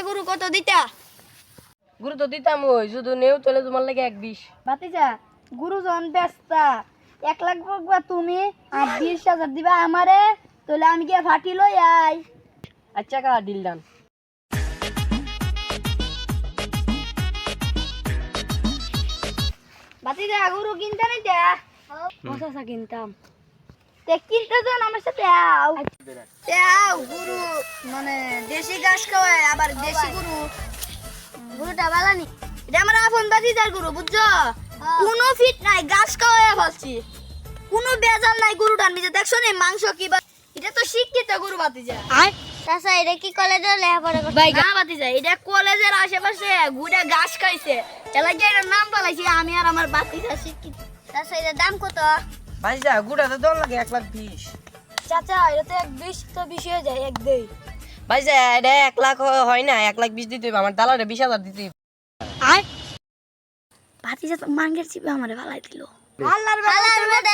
গুরু কত দিতা? গুরু তো দিতাম ওই শুধু নেও তাহলে তোমার লাগে 120। ভাতিজা গুরুজন ব্যস্তা 1 লাখ বকবা তুমি আর 20,000 দিবা আমারে, তাহলে আমি গিয়ে ফাটি লই আই। আচ্ছা কা ডিল ডান। ভাতিজা গুরু কিনতে নিতে? আচ্ছা কিনতাম। তে কিনতে যান আমার সাথে আও। আও গুরু মানে দেশি ঘাস খাওয়ায় আবার দেশি গুরু। গুরুটা বালানি এটা আমার আপন ভাতিজার গুরু বুঝছো? কোনো ফিট নাই, ঘাস খাওয়ায় ফেলছি, কোনো বেজাল নাই গরুটার নিচে। দেখছো নি মাংস কি বা, এটা তো শিক্ষিত গরু ভাতিজা। চাচা এটা কি কলেজে লেখাপড়া করছে? না ভাতিজা এটা কলেজের আশেপাশে ঘুরে ঘাস খাইছে, এলাকায় এটার নাম পালাইছি আমি আর আমার ভাতিজা শিক্ষিত। চাচা এটার দাম কত? ভাইজা গুড়া তো দর লাগে 120,000। চাচা এটা তো 120 তো বেশি হয়ে যায়, 1 2। ভাইজা এটা 1 লাখ হয় না, 1,20,000 দিতে হবে। আমার দালারে 20,000 দিতে হবে। ভাতিজা তো মাঙ্গের চিপে আমারে ভালাই দিল। আল্লাহর বেটা